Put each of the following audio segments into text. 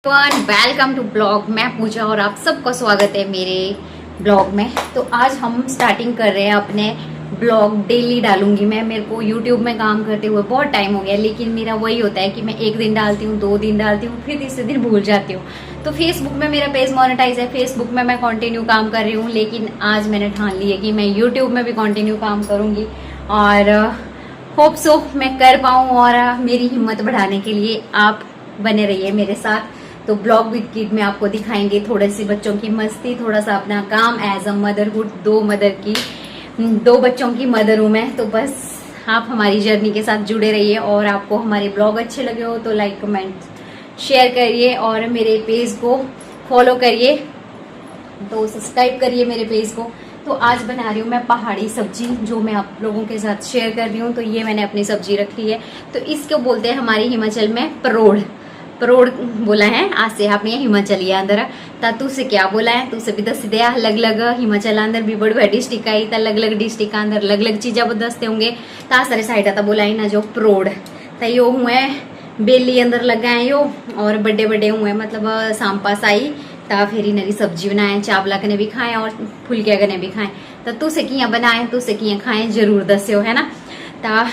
Welcome to blog. मैं पूजा और आप सबका स्वागत है मेरे ब्लॉग में। तो आज हम स्टार्टिंग कर रहे हैं अपने ब्लॉग। डेली डालूंगी मैं। मेरे को यूट्यूब में काम करते हुए बहुत टाइम हो गया, लेकिन मेरा वही होता है कि मैं एक दिन डालती हूँ, 2 दिन डालती हूँ, फिर तीसरे दिन भूल जाती हूँ। तो फेसबुक में मेरा पेज मोनेटाइज है, फेसबुक में मैं कंटिन्यू काम कर रही हूँ, लेकिन आज मैंने ठान ली है कि मैं यूट्यूब में भी कंटिन्यू काम करूंगी और होप सो मैं कर पाऊँ। और मेरी हिम्मत बढ़ाने के लिए आप बने रहिए मेरे साथ। तो ब्लॉग विद किड में आपको दिखाएंगे थोड़े सी बच्चों की मस्ती, थोड़ा सा अपना काम एज अ मदरहुड। 2 बच्चों की मदर हूं मैं। तो बस आप हमारी जर्नी के साथ जुड़े रहिए और आपको हमारे ब्लॉग अच्छे लगे हो तो लाइक कमेंट शेयर करिए और मेरे पेज को फॉलो करिए, तो सब्सक्राइब करिए मेरे पेज को। तो आज बना रही हूँ मैं पहाड़ी सब्जी, जो मैं आप लोगों के साथ शेयर कर रही हूँ। तो ये मैंने अपनी सब्जी रखी है। तो इसको बोलते हैं हमारी हिमाचल में परोड़। परोड़ बोला है आज से आपने हिमाचली अंदर ता तुसे क्या बोला है, तुसे भी दस दे अलग अलग हिमाचल अंदर भी बड़ी डिस्ट्रिक्ट आई ता अलग अलग डिस्ट्रिक्ट अंदर अलग अलग चीजा दसते होंगे। ता सारे साइड आता बोला है ना जो परोड़ ता यो हुए बेली अंदर लगा है यो, और बड़े बड़े हुए मतलब शाम पास आई ता फिर नरी सब्जी बनाए, चावला कने भी खाएं और फुलकिया कने भी खाएं। तो तुसे किया बनाए, तुसे किया खाएं जरूर दस्यो है ना। ता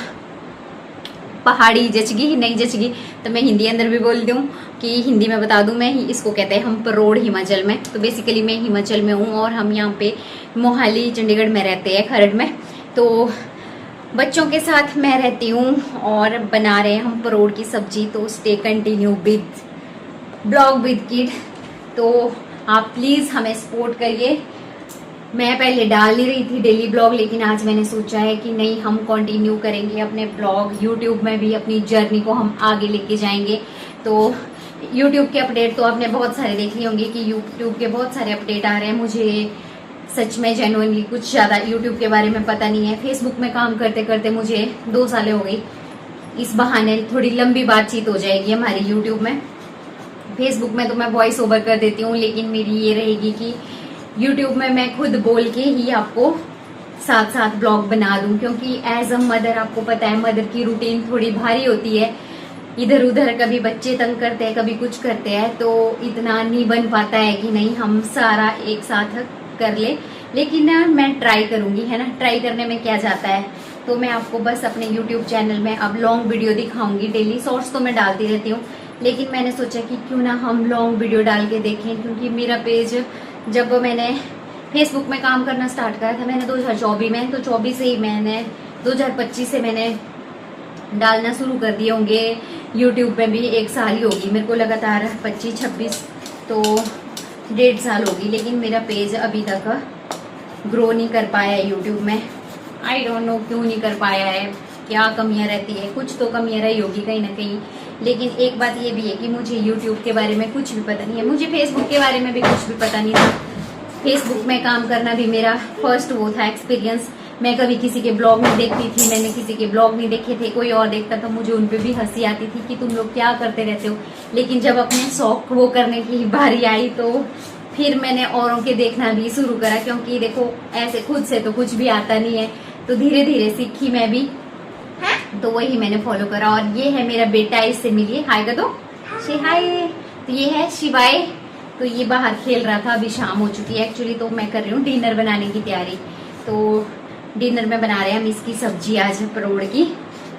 पहाड़ी जचगी नहीं जचगी तो मैं हिंदी अंदर भी बोल दूं कि हिंदी में बता दूं। मैं इसको कहते हैं हम परोड़ हिमाचल में। तो बेसिकली मैं हिमाचल में हूँ और हम यहाँ पे मोहाली चंडीगढ़ में रहते हैं, खरड़ में। तो बच्चों के साथ मैं रहती हूँ और बना रहे हैं हम परोड़ की सब्जी। तो stay continue with blog with kid. तो आप प्लीज हमें सपोर्ट करिए। मैं पहले डाल नहीं रही थी डेली ब्लॉग, लेकिन आज मैंने सोचा है कि नहीं, हम कंटिन्यू करेंगे अपने ब्लॉग। यूट्यूब में भी अपनी जर्नी को हम आगे लेके जाएंगे। तो यूट्यूब के अपडेट तो आपने बहुत सारे देख लिए होंगे कि यूट्यूब के बहुत सारे अपडेट आ रहे हैं। मुझे सच में जेन्युइनली कुछ ज़्यादा यूट्यूब के बारे में पता नहीं है। फेसबुक में काम करते करते मुझे 2 साल हो गई। इस बहाने थोड़ी लंबी बातचीत हो जाएगी हमारी यूट्यूब में। फेसबुक में तो मैं वॉइस ओवर कर देती हूँ, लेकिन मेरी ये रहेगी कि यूट्यूब में मैं खुद बोल के ही आपको साथ साथ ब्लॉग बना दूं, क्योंकि एज अ मदर आपको पता है मदर की रूटीन थोड़ी भारी होती है। इधर उधर कभी बच्चे तंग करते हैं, कभी कुछ करते हैं, तो इतना नहीं बन पाता है कि नहीं हम सारा एक साथ कर ले। लेकिन मैं ट्राई करूंगी, है ना। ट्राई करने में क्या जाता है। तो मैं आपको बस अपने यूट्यूब चैनल में अब लॉन्ग वीडियो दिखाऊंगी। डेली शॉर्ट्स तो मैं डालती रहती हूँ, लेकिन मैंने सोचा कि क्यों ना हम लॉन्ग वीडियो डाल के देखें, क्योंकि मेरा पेज जब मैंने फेसबुक में काम करना स्टार्ट करा था मैंने 2024 में, तो 24 से ही मैंने 2025 से मैंने डालना शुरू कर दिए होंगे। यूट्यूब में भी 1 साल ही होगी मेरे को लगातार, 25-26 तो 1.5 साल होगी। लेकिन मेरा पेज अभी तक ग्रो नहीं कर पाया है यूट्यूब में। आई डोंट नो क्यों नहीं कर पाया है, क्या कमियां रहती है। कुछ तो कमियां रही होगी कहीं ना कहीं। लेकिन एक बात ये भी है कि मुझे यूट्यूब के बारे में कुछ भी पता नहीं है। मुझे फेसबुक के बारे में भी कुछ भी पता नहीं था। फेसबुक में काम करना भी मेरा फर्स्ट वो था एक्सपीरियंस। मैं कभी किसी के ब्लॉग नहीं देखती थी, मैंने किसी के ब्लॉग नहीं देखे थे। कोई और देखता था, मुझे उन पे भी हंसी आती थी कि तुम लोग क्या करते रहते हो। लेकिन जब अपने शौक वो करने की बारी आई तो फिर मैंने औरों के देखना भी शुरू करा, क्योंकि देखो ऐसे खुद से तो कुछ भी आता नहीं है। तो धीरे धीरे सीखी मैं भी, तो वही मैंने फॉलो करा। और ये है मेरा बेटा, इससे मिलिए, हाय कर दो, से हाय। तो ये है शिवाय। तो ये बाहर खेल रहा था, अभी शाम हो चुकी है एक्चुअली। तो मैं कर रही हूँ डिनर बनाने की तैयारी। तो डिनर में बना रहे हैं हम इसकी सब्जी आज परोड़ की।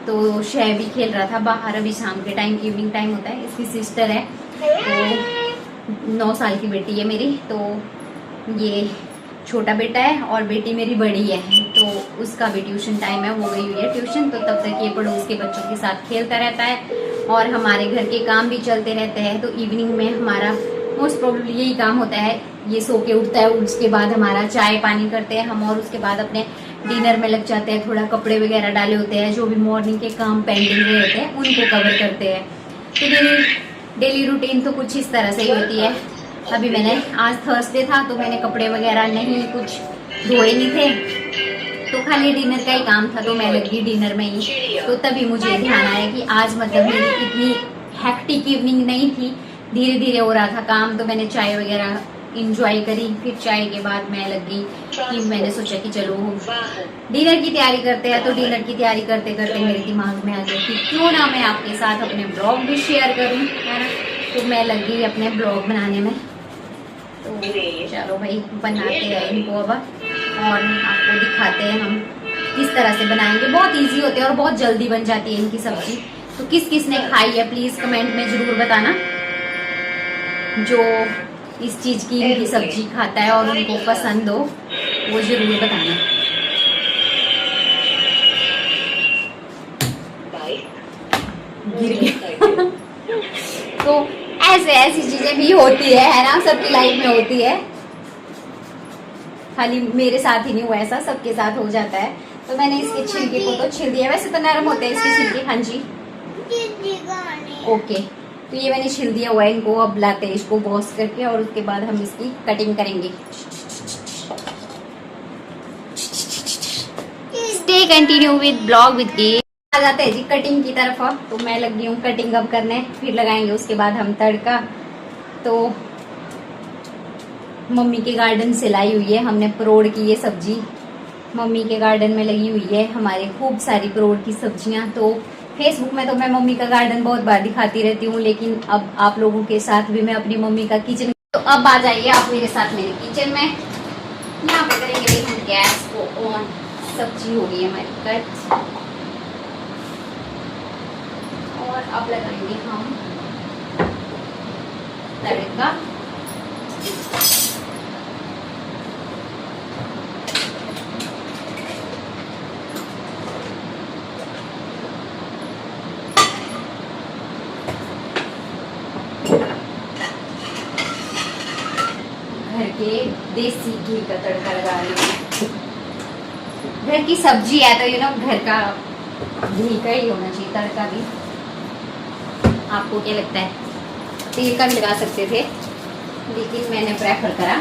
तो शय भी खेल रहा था बाहर, अभी शाम के टाइम इवनिंग टाइम होता है। इसकी सिस्टर है, तो 9 साल की बेटी है मेरी। तो ये छोटा बेटा है और बेटी मेरी बड़ी है, तो उसका भी ट्यूशन टाइम है, वो गई हुई है ट्यूशन। तो तब तक ये पड़ोस के बच्चों के साथ खेलता रहता है और हमारे घर के काम भी चलते रहते हैं। तो इवनिंग में हमारा मोस्ट प्रोबेबली यही काम होता है। ये सो के उठता है, उसके बाद हमारा चाय पानी करते हैं हम, और उसके बाद अपने डिनर में लग जाते हैं। थोड़ा कपड़े वगैरह डाले होते हैं, जो भी मॉर्निंग के काम पेंडिंग रहे होते हैं उनको कवर करते हैं। तो डेली रूटीन तो कुछ इस तरह से ही होती है। अभी मैंने आज थर्सडे था तो मैंने कपड़े वगैरह नहीं कुछ धोए नहीं थे, तो खाली डिनर का ही काम था। तो मैं लगी डिनर में ही। तो तभी मुझे ध्यान आया कि आज मतलब मेरी इतनी हेक्टिक इवनिंग नहीं थी, धीरे धीरे हो रहा था काम। तो मैंने चाय वगैरह इंजॉय करी। फिर चाय के बाद मैं लगी कि मैंने सोचा कि चलो डिनर की तैयारी करते हैं। तो डिनर की तैयारी करते करते मेरे दिमाग में आ गया कि क्यों ना मैं आपके साथ अपने ब्लॉग भी शेयर करूं, है ना। तो मैं लग गई अपने ब्लॉग बनाने में। तो चलो भाई बनाते हैं इनको अब और आपको दिखाते हैं हम किस तरह से बनाएंगे। बहुत इजी होते हैं और बहुत जल्दी बन जाती है इनकी सब्जी। तो किस किस ने खाई है प्लीज कमेंट में जरूर बताना, जो इस चीज की इनकी सब्जी खाता है और उनको पसंद हो वो जरूर बताना। गिर गया। तो ऐसी चीजें भी होती है ना, सबकी लाइफ में होती है, खाली मेरे साथ ही नहीं हुआ, ऐसा सबके साथ हो जाता है। तो मैंने इसके छिलके को तो छिल दिया, वैसे तो नरम होते हैं इसके छिलके। हाँ जी ओके, तो ये मैंने छिल दिया हुआ है इनको। अब लाते हैं इसको वॉश करके और उसके बाद हम इसकी कटिंग करेंगे। Stay continue with blog with की। आ जाते हैं जी कटिंग की तरफ। तो मैं लग गई हूँ कटिंग अब करने, फिर लगाएंगे उसके बाद हम तड़का। तो मम्मी के गार्डन से लाई हुई है हमने परोड़ की ये सब्जी। मम्मी के गार्डन में लगी हुई है हमारे खूब सारी परोड़ की सब्जियां। तो फेसबुक में तो मैं मम्मी का गार्डन बहुत बार दिखाती रहती हूँ, लेकिन अब आप लोगों के साथ भी मैं अपनी मम्मी का किचन। तो अब आ जाइए आप मेरे साथ मेरे किचन में। यहाँ पे करेंगे भाई हम गैस को ऑन। सब्जी हो गई हमारी कट और अब लगाएंगे हम तड़का। घर के देसी घी का तड़का लगा रही हूँ। घर की सब्जी है तो घर का घी का ही होना चाहिए तड़का भी। आपको क्या लगता है? तेल का भी लगा सकते थे, लेकिन मैंने प्रेफर करा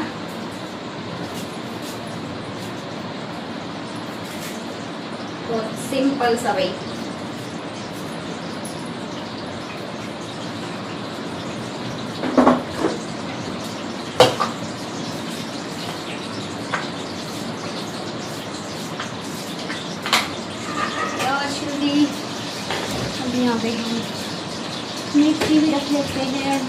तो सिंपल सा भाई। यहाँ पे हम मिर्ची भी रख लेते हैं।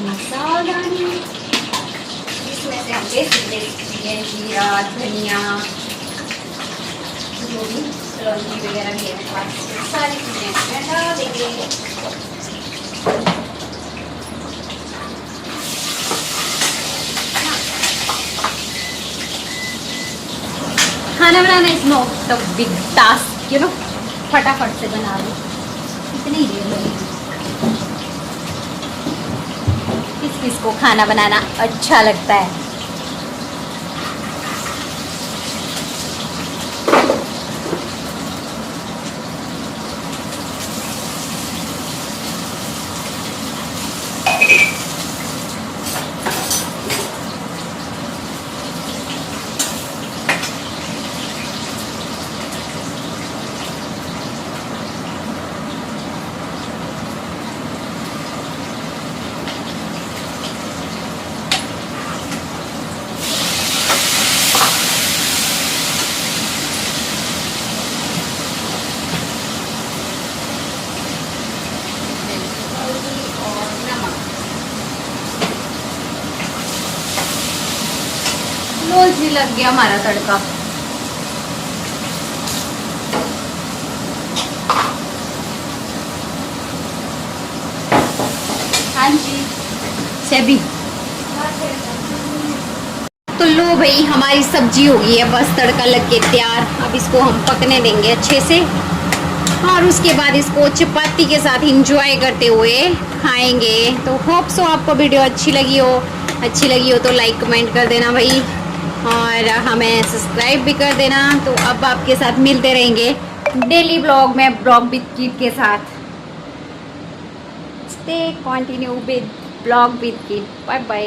मसालादानी इसमें से हम जीरा धनिया जो भी लौंगी वगैरह भी है पास सारी चीजें इसमें डाल देंगे। खाना बनाना is not the big task, फटाफट से बना लो, इतनी ही देर लगेगी। किसको खाना बनाना अच्छा लगता है? रोज भी लग गया हमारा तड़का। हाँ जी सभी। तो लो भाई हमारी सब्जी हो गई है, बस तड़का लग के तैयार। अब इसको हम पकने देंगे अच्छे से और उसके बाद इसको चपाती के साथ एंजॉय करते हुए खाएंगे। तो होप सो आपको वीडियो अच्छी लगी हो तो लाइक कमेंट कर देना भाई, और हमें सब्सक्राइब भी कर देना। तो अब आपके साथ मिलते रहेंगे डेली ब्लॉग में, ब्लॉग विद किड के साथ। Stay continue with blog with kid. Bye bye.